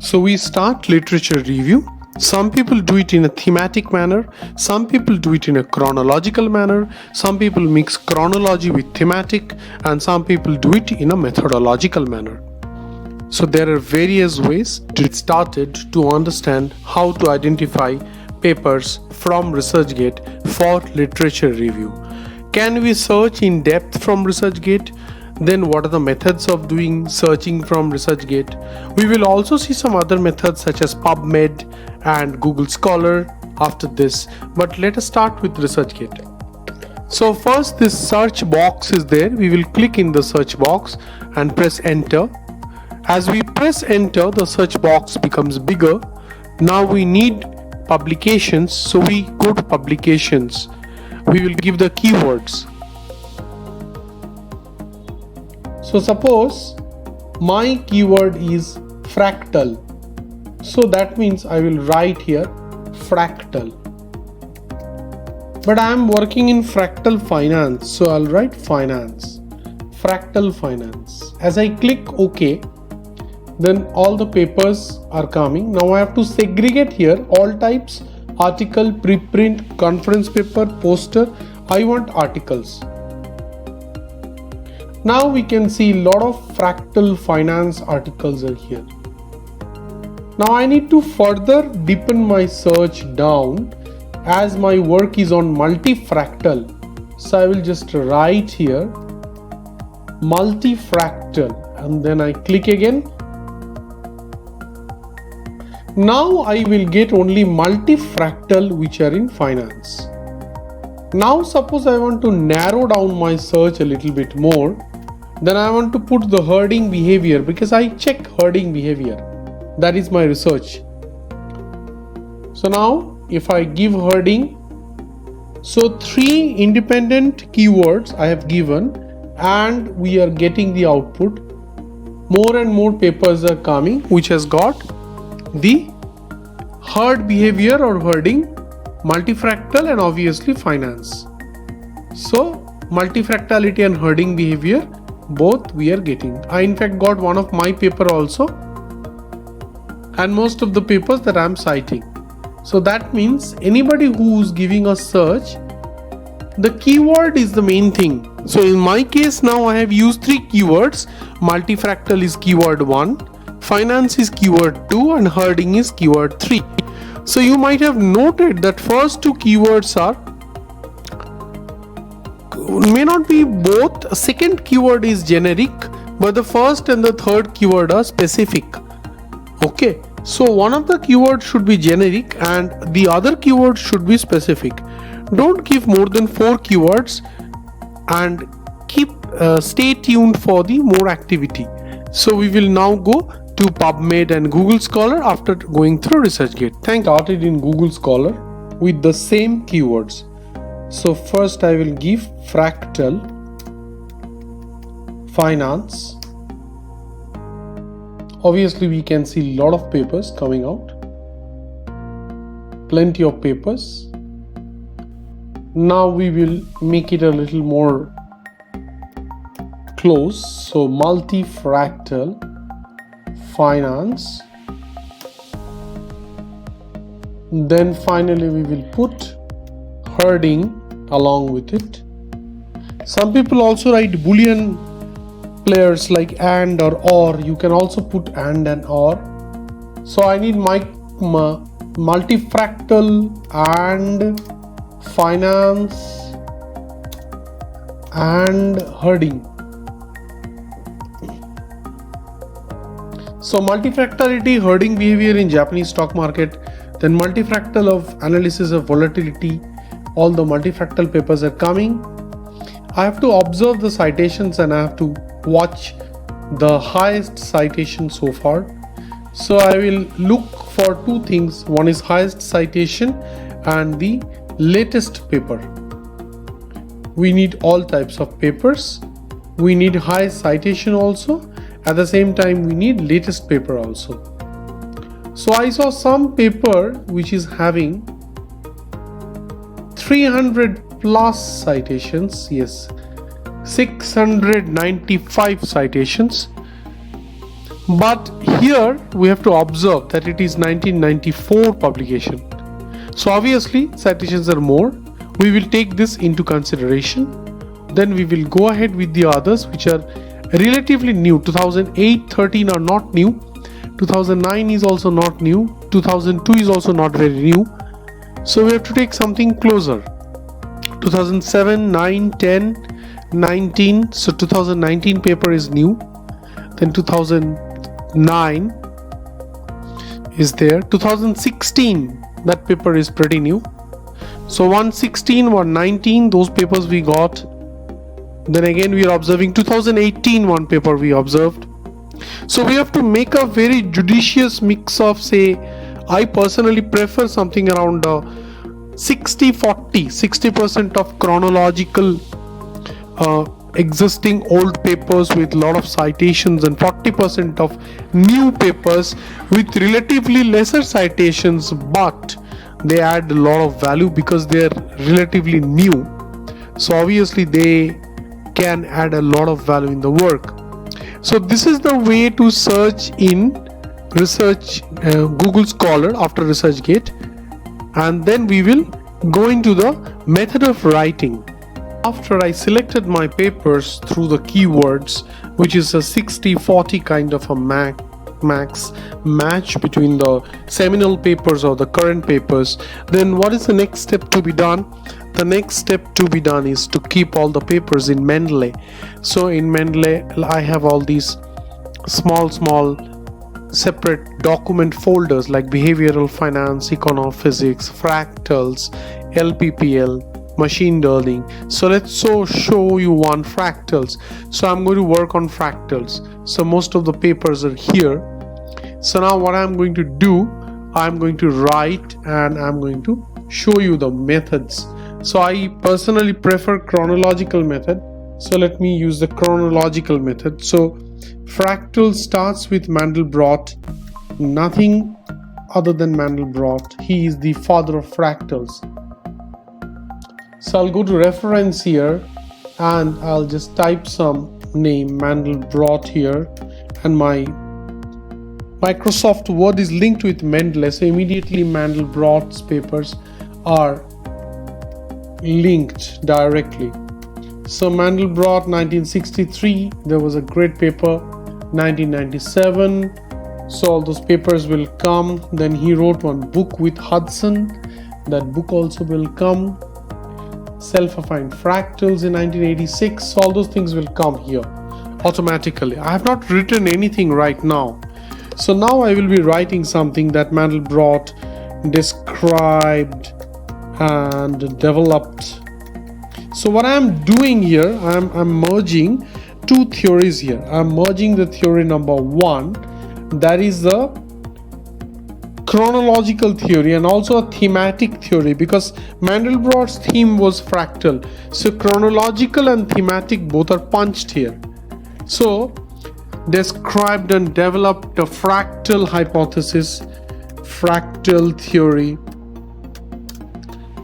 So we start literature review. Some people do it in a thematic manner, some people do it in a chronological manner, some people mix chronology with thematic, and some people do it in a methodological manner. So there are various ways to get started to understand how to identify papers from ResearchGate for literature review. Can we search in depth from ResearchGate? Then what are the methods of doing searching from ResearchGate? We will also see some other methods such as PubMed and Google Scholar after this, but let us start with ResearchGate. So first, this search box is there. We will click in the search box and press enter. As we press enter, the search box becomes bigger. Now we need publications, so we go to publications. We will give the keywords. So suppose my keyword is fractal. So that means I will write here fractal. But I am working in fractal finance, so I'll write finance. Fractal finance. As I click OK, then all the papers are coming. Now I have to segregate here all types: article, preprint, conference paper, poster. I want articles. Now we can see a lot of fractal finance articles are here. Now I need to further deepen my search down as my work is on multifractal. So I will just write here multifractal and then I click again. Now I will get only multifractal which are in finance. Now suppose I want to narrow down my search a little bit more. Then I want to put the herding behavior because I check herding behavior. That is my research. So now if I give herding, so 3 independent keywords I have given and we are getting the output. More and more papers are coming which has got the herd behavior or herding, multifractal and obviously finance. So multifractality and herding behavior both we are getting. I in fact got one of my paper also and most of the papers that I am citing. So that means anybody who is giving a search, the keyword is the main thing. So in my case now I have used 3 keywords. Multifractal is keyword 1, finance is keyword 2 and herding is keyword 3. So you might have noted that first 2 keywords may not be both. Second keyword is generic, but the first and the third keyword are specific. Okay, so one of the keywords should be generic and the other keyword should be specific. Don't give more than 4 keywords and stay tuned for the more activity. So we will now go to PubMed and Google Scholar after going through ResearchGate. Started in Google Scholar with the same keywords. So first I will give fractal finance. Obviously we can see a lot of papers coming out. Plenty of papers. Now we will make it a little more close. So multifractal finance. Then finally we will put herding along with it. Some people also write Boolean pairs like and or. You can also put and or. So I need my multifractal and finance and herding. So multifractality, herding behavior in Japanese stock market, then multifractal of analysis of volatility. All the multifractal papers are coming. I have to observe the citations and I have to watch the highest citation so far. So I will look for 2 things. One is highest citation and the latest paper. We need all types of papers. We need high citation also. At the same time we need latest paper also. So I saw some paper which is having 300 plus citations. Yes, 695 citations. But here we have to observe that it is 1994 publication. So obviously citations are more. We will take this into consideration. Then we will go ahead with the others which are relatively new. 2008, 13 are not new. 2009 is also not new. 2002 is also not very new. So we have to take something closer. 2007, 9, 10, 19. So 2019 paper is new. Then 2009 is there. 2016, that paper is pretty new. So 116, 119, those papers we got. Then again we are observing 2018 one paper we observed. So we have to make a very judicious mix of, say, I personally prefer something around 60-40, 60% of chronological existing old papers with lot of citations and 40% of new papers with relatively lesser citations, but they add a lot of value because they are relatively new. So obviously they can add a lot of value in the work. So this is the way to search in Google Scholar after ResearchGate, and then we will go into the method of writing. After I selected my papers through the keywords, which is a 60-40 kind of a max match between the seminal papers or the current papers, then what is the next step to be done? The next step to be done is to keep all the papers in Mendeley. So in Mendeley I have all these small separate document folders like behavioral finance, econophysics, fractals, LPPL, machine learning. So let's show you one fractals. So I'm going to work on fractals. So most of the papers are here. So now what I'm going to do, I'm going to write and I'm going to show you the methods. So I personally prefer chronological method. So let me use the chronological method. So fractal starts with Mandelbrot, nothing other than Mandelbrot. He is the father of fractals. So I'll go to reference here and I'll just type some name Mandelbrot here, and my Microsoft Word is linked with Mendeley, so immediately Mandelbrot's papers are linked directly. So Mandelbrot 1963, there was a great paper. 1997, so all those papers will come. Then he wrote one book with Hudson, that book also will come. Self-affine fractals in 1986, so all those things will come here automatically. I have not written anything right now. So now I will be writing something that Mandelbrot described and developed. So what I am doing here, I'm merging two theories here. I'm merging the theory number one, that is the chronological theory, and also a thematic theory, because Mandelbrot's theme was fractal. So chronological and thematic both are punched here. So described and developed a fractal hypothesis, fractal theory,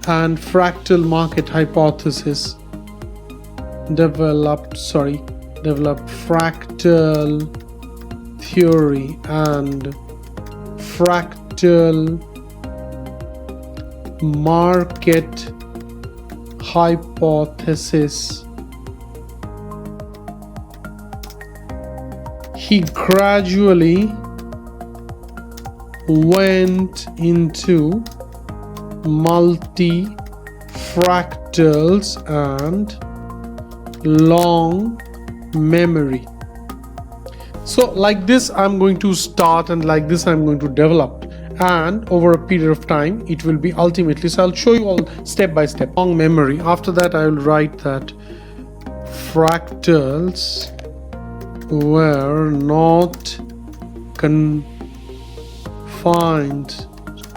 and fractal market hypothesis. Developed fractal theory and fractal market hypothesis. He gradually went into multi-fractals and long memory. So like this I'm going to start, and like this I'm going to develop, and over a period of time it will be ultimately, so I'll show you all step by step. Long memory, after that I will write that fractals were not confined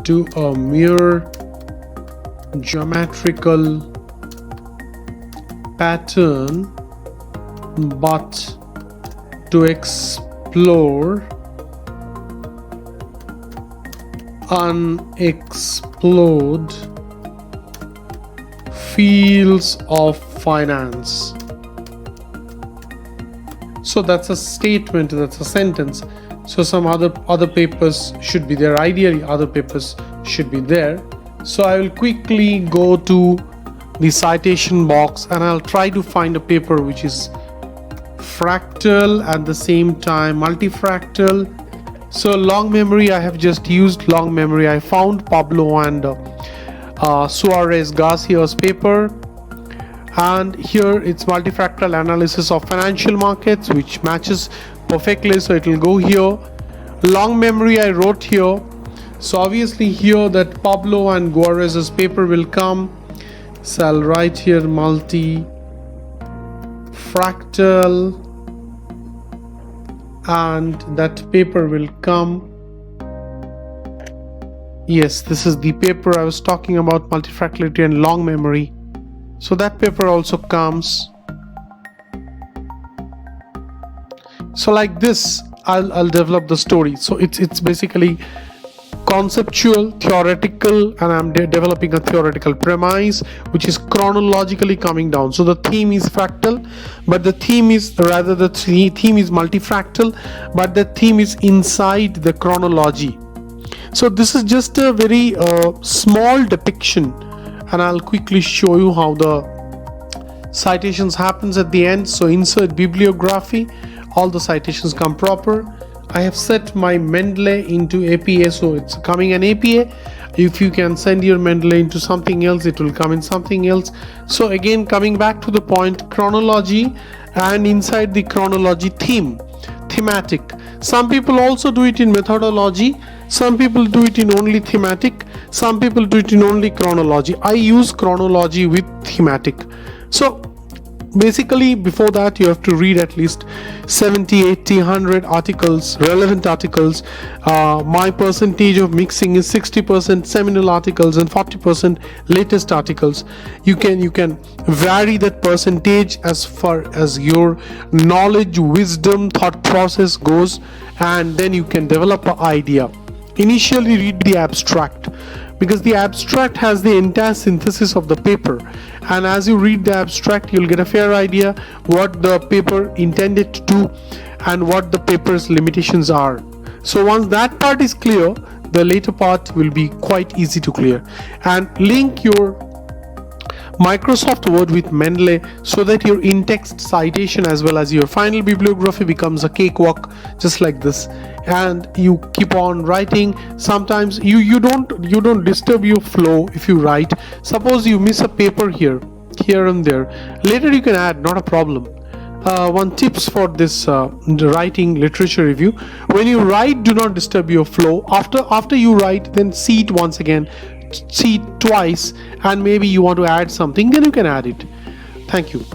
to a mere geometrical pattern, but to explore unexplored fields of finance. So that's a statement, that's a sentence. So some other papers should be there. Ideally other papers should be there. So I will quickly go to the citation box and I'll try to find a paper which is fractal at the same time multifractal. So long memory, I have just used long memory. I found Pablo and Suarez Garcia's paper, and here it's multifractal analysis of financial markets, which matches perfectly, so it will go here. Long memory I wrote here, so obviously here that Pablo and Suarez's paper will come, so I'll write here multifractal and that paper will come. Yes, this is the paper I was talking about, multifractality and long memory. So that paper also comes. So like this I'll develop the story. So it's basically conceptual, theoretical, and I'm developing a theoretical premise which is chronologically coming down. So the theme is fractal, but the theme is theme is multifractal, but the theme is inside the chronology. So this is just a very small depiction, and I'll quickly show you how the citations happens at the end. So insert bibliography, all the citations come proper. I have set my Mendeley into APA, so it's coming an APA. If you can send your Mendeley into something else, it will come in something else. So again, coming back to the point, chronology, and inside the chronology thematic. Some people also do it in methodology, some people do it in only thematic, some people do it in only chronology. I use chronology with thematic. So basically before that you have to read at least 70, 80, 100 articles, relevant articles. My percentage of mixing is 60% seminal articles and 40% latest articles. You can vary that percentage as far as your knowledge, wisdom, thought process goes, and then you can develop an idea. Initially read the abstract, because the abstract has the entire synthesis of the paper, and as you read the abstract you'll get a fair idea what the paper intended to do and what the paper's limitations are. So once that part is clear, the later part will be quite easy to clear. And link your Microsoft Word with Mendeley so that your in-text citation as well as your final bibliography becomes a cakewalk, just like this. And you keep on writing. Sometimes you don't disturb your flow if you write. Suppose you miss a paper here and there, later you can add, not a problem. One tips for this writing literature review: when you write, do not disturb your flow. After you write, then see it once again, see it twice, and maybe you want to add something, then you can add it. Thank you.